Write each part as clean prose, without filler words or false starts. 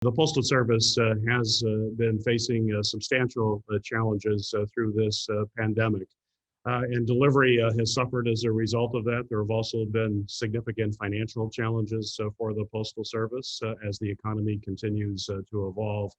The Postal Service has been facing substantial challenges through this pandemic, and delivery has suffered as a result of that. There have also been significant financial challenges for the Postal Service as the economy continues to evolve.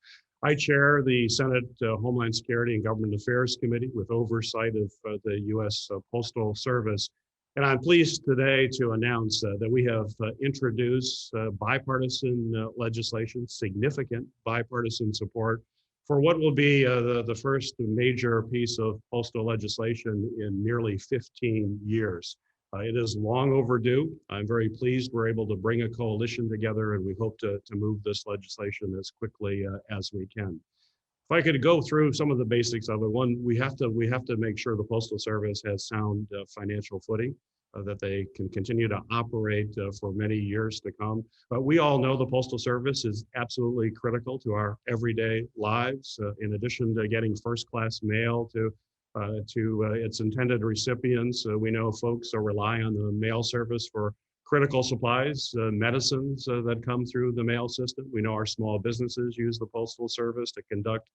I chair the Senate Homeland Security and Government Affairs Committee with oversight of the U.S. Postal Service. And I'm pleased today to announce that we have introduced bipartisan legislation, significant bipartisan support for what will be the first major piece of postal legislation in nearly 15 years. It is long overdue. I'm very pleased we're able to bring a coalition together, and we hope to move this legislation as quickly as we can. If I could go through some of the basics of it, one, we have to make sure the Postal Service has sound financial footing, that they can continue to operate for many years to come. But we all know the Postal Service is absolutely critical to our everyday lives. In addition to getting first-class mail to its intended recipients, we know folks rely on the mail service for critical supplies, medicines that come through the mail system. We know our small businesses use the Postal Service to conduct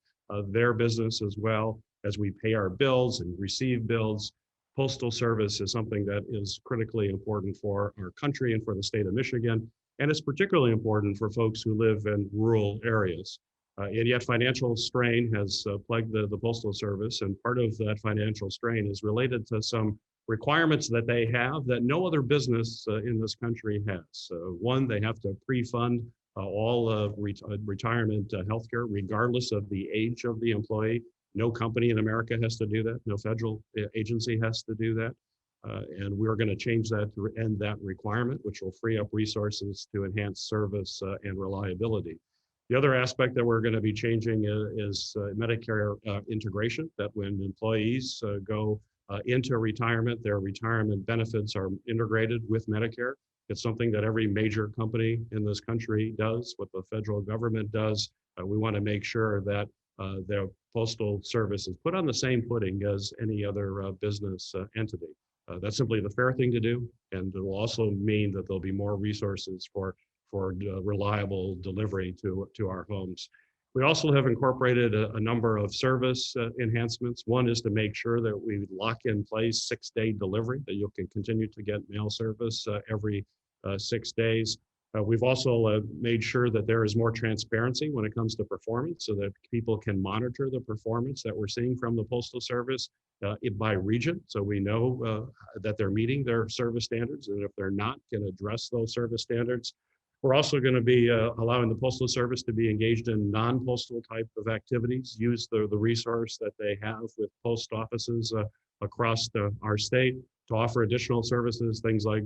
their business as well. As we pay our bills and receive bills, Postal Service is something that is critically important for our country and for the state of Michigan, and it's particularly important for folks who live in rural areas. And yet financial strain has plagued the Postal Service, and part of that financial strain is related to some requirements that they have that no other business in this country has. One, they have to pre-fund all retirement healthcare, regardless of the age of the employee. No company in America has to do that. No federal agency has to do that. And we're going to change that to end that requirement, which will free up resources to enhance service and reliability. The other aspect that we're going to be changing is Medicare integration, that when employees go into retirement, their retirement benefits are integrated with Medicare. It's something that every major company in this country does, what the federal government does. We want to make sure that their Postal Service is put on the same footing as any other business entity. That's simply the fair thing to do, and it will also mean that there'll be more resources for reliable delivery to our homes. We also have incorporated a number of service enhancements. One is to make sure that we lock in place 6-day delivery, that you can continue to get mail service every 6 days. We've also made sure that there is more transparency when it comes to performance, so that people can monitor the performance that we're seeing from the Postal Service by region. So we know that they're meeting their service standards, and if they're not, can address those service standards. We're also going to be allowing the Postal Service to be engaged in non-postal type of activities, use the resource that they have with post offices across our state to offer additional services, things like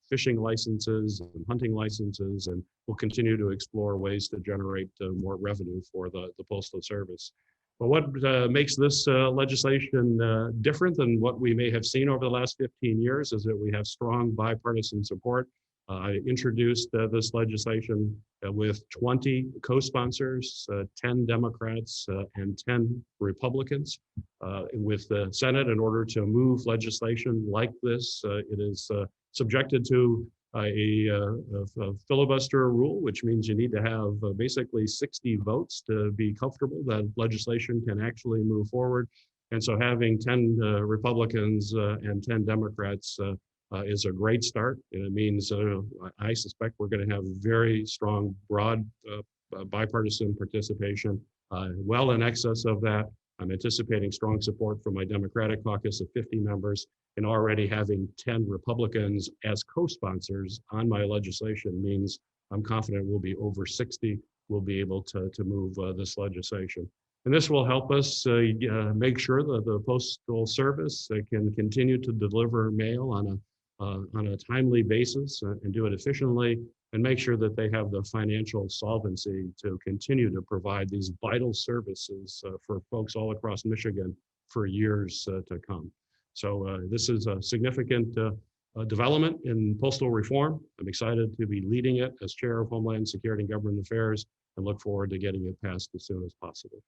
fishing licenses and hunting licenses, and we'll continue to explore ways to generate more revenue for the Postal Service. But what makes this legislation different than what we may have seen over the last 15 years is that we have strong bipartisan support. I introduced this legislation with 20 co-sponsors, 10 Democrats and 10 Republicans. With the Senate, in order to move legislation like this, it is subjected to a filibuster rule, which means you need to have basically 60 votes to be comfortable that legislation can actually move forward. And so having 10 Republicans and 10 Democrats is a great start. And it means I suspect we're going to have very strong, broad bipartisan participation, well in excess of that. I'm anticipating strong support from my Democratic caucus of 50 members, and already having 10 Republicans as co-sponsors on my legislation means I'm confident we'll be over 60. We'll be able to move this legislation. And this will help us make sure that the Postal Service can continue to deliver mail on a timely basis and do it efficiently, and make sure that they have the financial solvency to continue to provide these vital services for folks all across Michigan for years to come. So this is a significant development in postal reform. I'm excited to be leading it as Chair of Homeland Security and Government Affairs, and look forward to getting it passed as soon as possible.